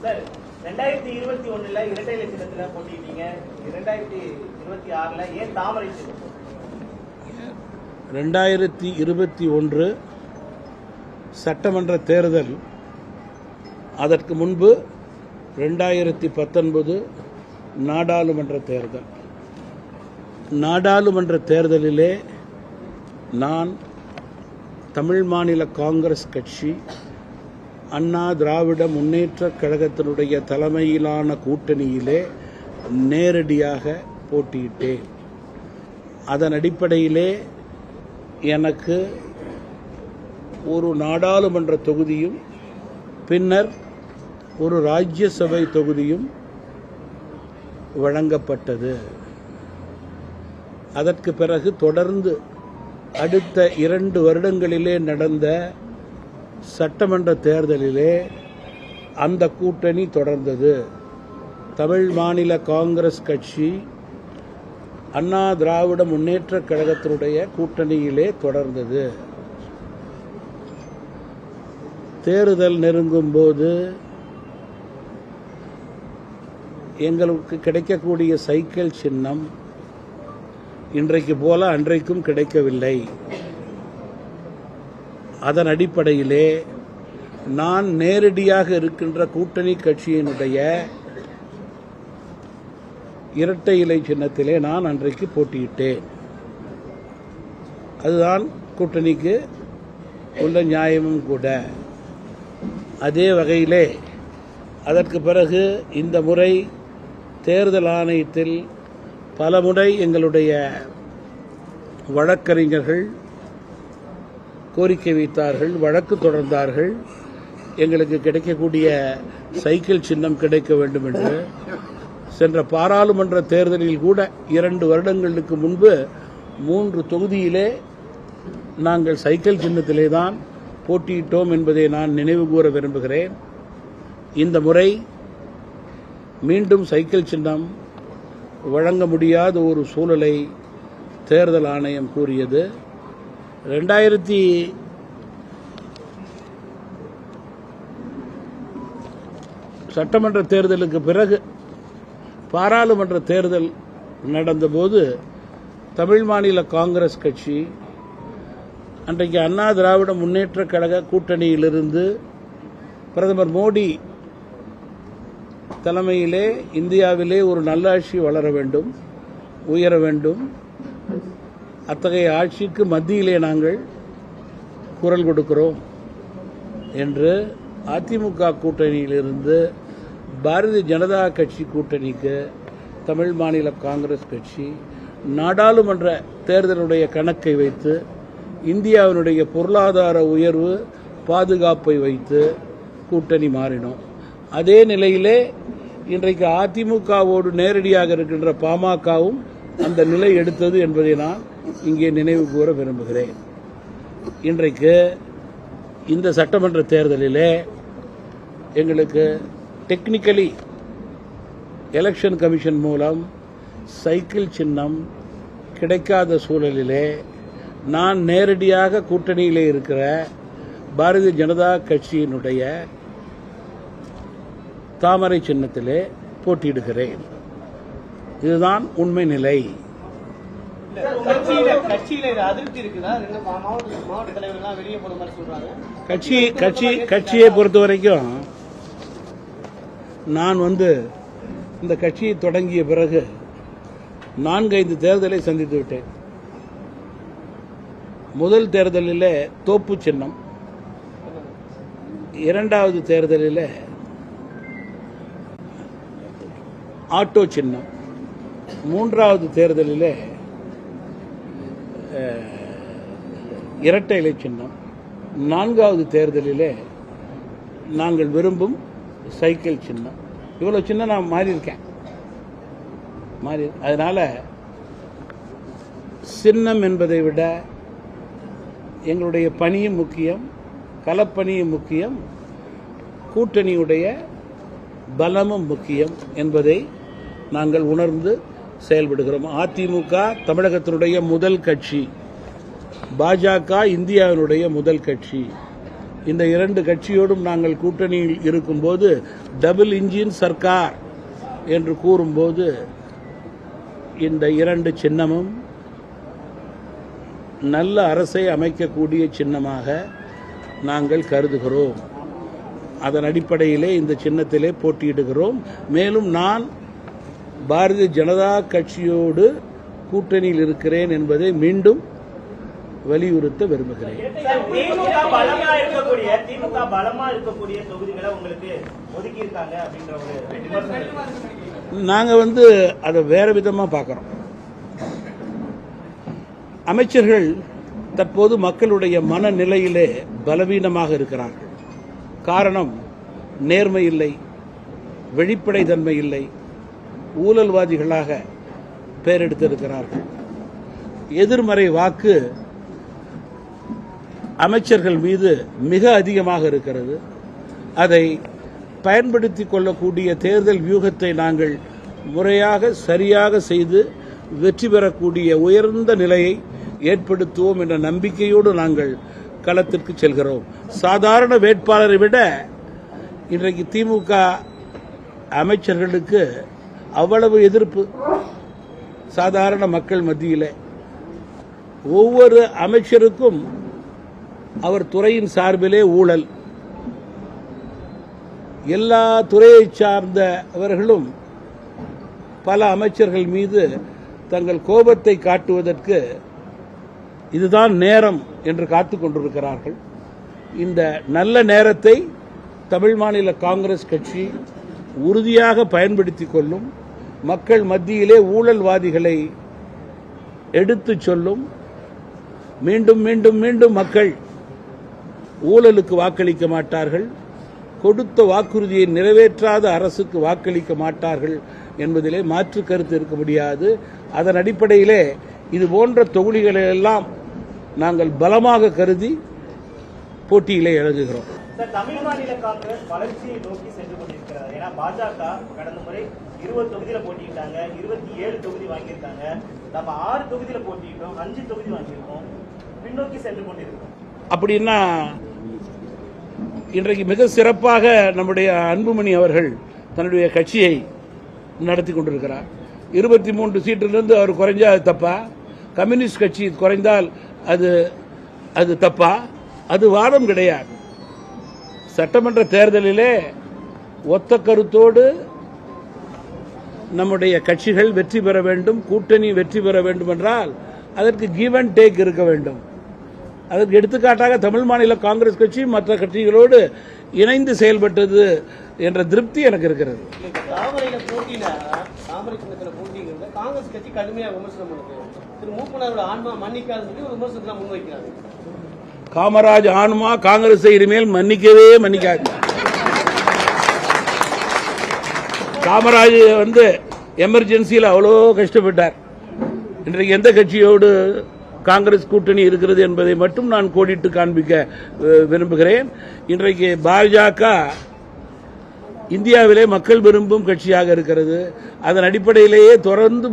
Sir 2021 இரட்டை இலட்சணத்துல போட்டிட்டீங்க, 2026 ஏன் தாமரை சின்னம்? 2021 சட்டமன்ற தேர்தல், அதற்கு முன்பு 2019 நாடாளுமன்ற தேர்தல். நாடாளுமன்ற தேர்தலிலே நான் தமிழ் மாநில காங்கிரஸ் கட்சி, அண்ணா திராவிட முன்னேற்றக் கழகத்தினுடைய தலைமையிலான கூட்டணியிலே நேரடியாக போட்டியிட்டேன். அதன் அடிப்படையிலே எனக்கு ஒரு நாடாளுமன்ற தொகுதியும் பின்னர் ஒரு ராஜ்யசபை தொகுதியும் வழங்கப்பட்டது. அதற்கு பிறகு தொடர்ந்து அடுத்த 2 வருடங்களிலே நடந்த சட்டமன்ற தேர்தலிலே அந்த கூட்டணி தொடர்ந்தது. தமிழ் மாநில காங்கிரஸ் கட்சி அண்ணா திராவிட முன்னேற்றக் கழகத்தினுடைய கூட்டணியிலே தொடர்ந்தது. தேர்தல் நெருங்கும் போது எங்களுக்கு கிடைக்கக்கூடிய சைக்கிள் சின்னம் இன்றைக்கு போல அன்றைக்கும் கிடைக்கவில்லை. அதன் அடிப்படையிலே நான் நேரடியாக இருக்கின்ற கூட்டணி கட்சியினுடைய இரட்டை இலை சின்னத்திலே நான் அன்றைக்கு போட்டியிட்டேன். அதுதான் கூட்டணிக்கு உள்ள நியாயமும் கூட. அதே வகையிலே அதற்கு பிறகு இந்த முறை தேர்தல் ஆணையத்தில் பல முறை எங்களுடைய வழக்கறிஞர்கள் கோரிக்கை வைத்தார்கள், வழக்கு தொடர்ந்தார்கள். எங்களுக்கு கிடைக்கக்கூடிய சைக்கிள் சின்னம் கிடைக்க வேண்டும் என்று. சென்ற பாராளுமன்ற தேர்தலில் கூட 2 வருடங்களுக்கு முன்பு 3 தொகுதியிலே நாங்கள் சைக்கிள் சின்னத்திலே தான் போட்டியிட்டோம் என்பதை நான் நினைவு கூற விரும்புகிறேன். இந்த முறை மீண்டும் சைக்கிள் சின்னம் வழங்க முடியாத ஒரு சூழலை தேர்தல் ஆணையம் கூறியது. 2000 சட்டமன்ற தேர்தலுக்கு பிறகு பாராளுமன்ற தேர்தல் நடந்தபோது தமிழ் மாநில காங்கிரஸ் கட்சி அன்றைக்கு அண்ணா திராவிட முன்னேற்றக் கழக கூட்டணியிலிருந்து பிரதமர் மோடி தலைமையிலே இந்தியாவிலே ஒரு நல்லாட்சி வளர வேண்டும், உயர வேண்டும், அத்தகைய ஆட்சிக்கு மத்தியிலே நாங்கள் குரல் கொடுக்கிறோம் என்று அதிமுக கூட்டணியிலிருந்து பாரதிய ஜனதா கட்சி கூட்டணிக்கு தமிழ் மாநில காங்கிரஸ் கட்சி நாடாளுமன்ற தேர்தலுடைய கணக்கை வைத்து இந்தியாவினுடைய பொருளாதார உயர்வு பாதுகாப்பை வைத்து கூட்டணி மாறினோம். அதே நிலையிலே இன்றைக்கு அதிமுகவோடு நேரடியாக இருக்கின்ற பாமகவும் அந்த நிலை எடுத்தது என்பதை நான் இங்கே நினைவு கூற விரும்புகிறேன். இன்றைக்கு இந்த சட்டமன்ற தேர்தலிலே எங்களுக்கு டெக்னிக்கலி எலெக்ஷன் கமிஷன் மூலம் சைக்கிள் சின்னம் கிடைக்காத சூழலிலே நான் நேரடியாக கூட்டணியிலே இருக்கிற பாரதிய ஜனதா கட்சியினுடைய தாமரை சின்னத்திலே போட்டியிடுகிறேன். இதுதான் உண்மை நிலை. கட்சியை பொறுத்த வரைக்கும் நான் இந்த கட்சியை தொடங்கிய பிறகு 4-5 தேர்தலை சந்தித்து விட்டேன். முதல் தேர்தலில் தோப்பு சின்னம், 2வது தேர்தலில் ஆட்டோ சின்னம், 3வது தேர்தலில் இரட்டை இலை சின்னம், 4வது தேர்தலில் நாங்கள் விரும்பும் சைக்கிள் சின்னம். இவ்வளோ சின்னம் நான் மாறியிருக்கேன். அதனால சின்னம் என்பதை விட எங்களுடைய பணியும் முக்கியம், களப்பணியும் முக்கியம், கூட்டணியுடைய பலமும் முக்கியம் என்பதை நாங்கள் உணர்ந்து செயல்படுகிறோம். அதிமுக தமிழகத்தினுடைய முதல் கட்சி, பாஜக இந்தியாவினுடைய முதல் கட்சி. இந்த இரண்டு கட்சியோடும் நாங்கள் கூட்டணியில் இருக்கும்போது டபுள் இன்ஜின் சர்க்கார் என்று கூறும்போது இந்த இரண்டு சின்னமும் நல்ல அரசை அமைக்கக்கூடிய சின்னமாக நாங்கள் கருதுகிறோம். அதன் அடிப்படையிலே இந்த சின்னத்திலே போட்டியிடுகிறோம். மேலும் நான் பாரதிய ஜனதா கட்சியோடு கூட்டணியில் இருக்கிறேன் என்பதை மீண்டும் வலியுறுத்த விரும்புகிறேன். திமுக பலமா இருக்கக்கூடிய தொகுதிகளை உங்களுக்கு ஒதுக்கி இருக்காங்க அப்படின்ற ஒரு விமர்சனம். நாங்க அதை வேற விதமா பார்க்கிறோம். அமைச்சர்கள் தற்போது மக்களுடைய மனநிலையிலே பலவீனமாக இருக்கிறார்கள். காரணம், நேர்மை இல்லை, வெளிப்படை தன்மை இல்லை, ஊழல்வாதிகளாக பெயரெடுத்திருக்கிறார்கள். எதிர்மறை வாக்கு அமைச்சர்கள் மீது மிக அதிகமாக இருக்கிறது. அதை பயன்படுத்திக் கொள்ளக்கூடிய தேர்தல் வியூகத்தை நாங்கள் முறையாக சரியாக செய்து வெற்றி பெறக்கூடிய உயர்ந்த நிலையை ஏற்படுத்துவோம் என்ற நம்பிக்கையோடு நாங்கள் களத்திற்கு செல்கிறோம். சாதாரண வேட்பாளரை விட இன்றைக்கு திமுக அமைச்சர்களுக்கு அவ்வளவு எதிர்ப்பு சாதாரண மக்கள் மத்தியிலே. ஒவ்வொரு அமைச்சருக்கும் அவர் துறையின் சார்பிலே ஊழல். எல்லா துறையை சார்ந்தவர்களும் பல அமைச்சர்கள் மீது தங்கள் கோபத்தை காட்டுவதற்கு இதுதான் நேரம் என்று காத்துக் கொண்டிருக்கிறார்கள். இந்த நல்ல நேரத்தை தமிழ் மாநில காங்கிரஸ் கட்சி உறுதியாக பயன்படுத்திக் கொள்ளும். மக்கள் மத்தியிலே ஊழல்வாதிகளை எடுத்துச் சொல்லும். மீண்டும் மீண்டும் மீண்டும் மக்கள் ஊழலுக்கு வாக்களிக்க மாட்டார்கள், கொடுத்த வாக்குறுதியை நிறைவேற்றாத அரசுக்கு வாக்களிக்க மாட்டார்கள் என்பதிலே மாற்று கருத்து இருக்க முடியாது. அதன் அடிப்படையிலே இது போன்ற தொகுதிகளை எல்லாம் நாங்கள் பலமாக கருதி போட்டியிலே இறங்குகிறோம். தமிழ் மாநில காங்கிரஸ் வளர்ச்சியை நோக்கி சென்று கொண்டிருக்கிறது. ஏன்னா பாஜக கடந்த முறை 20 தொகுதியில போட்டிட்டாங்க, 27 தொகுதி வாங்கியிருக்காங்க. நம்ம 6 தொகுதியில போட்டிட்டோம், 5 தொகுதி வாங்கியிருக்கோம். பின்னோக்கி சென்று கொண்டிருக்கோம். அப்படின்னா இன்றைக்கு மிக சிறப்பாக நம்முடைய அன்புமணி அவர்கள் தன்னுடைய கட்சியை நடத்தி கொண்டிருக்கிறார். 23 சீட்டிலிருந்து அவர் குறைஞ்சா அது தப்பா? கம்யூனிஸ்ட் கட்சி குறைந்தால் அது தப்பா? அது வாதம் கிடையாது. சட்டமன்ற தேர்தலிலே ஒத்த கருத்தோடு நம்முடைய கட்சிகள் வெற்றி பெற வேண்டும், கூட்டணி வெற்றி பெற வேண்டும் என்றால் அதற்கு கிவ் அண்ட் டேக் இருக்க வேண்டும். அதற்கு எடுத்துக்காட்டாக தமிழ் மாநில காங்கிரஸ் கட்சி மற்ற கட்சிகளோடு இணைந்து செயல்பட்டது என்ற திருப்தி எனக்கு இருக்கிறது. காங்கிரஸ் கட்சி கடுமையாக விமர்சனம் பண்ணுது. திரு மூப்பனாரோட ஆன்மா மன்னிக்காத ஒரு விமர்சனத்தை முன்வைக்கிறாங்க. காமராஜ் ஆன்மா காங்கிரஸை இனிமேல் மன்னிக்கவே மன்னிக்காது. காமராஜ் எமர்ஜென்சியில் அவ்வளோ கஷ்டப்பட்டார். இன்றைக்கு எந்த கட்சியோடு காங்கிரஸ் கூட்டணி இருக்கிறது என்பதை மட்டும் நான் கோடிட்டு காண்பிக்க விரும்புகிறேன். இன்றைக்கு பாஜக இந்தியாவிலே மக்கள் விரும்பும் கட்சியாக இருக்கிறது. அதன் அடிப்படையிலேயே தொடர்ந்து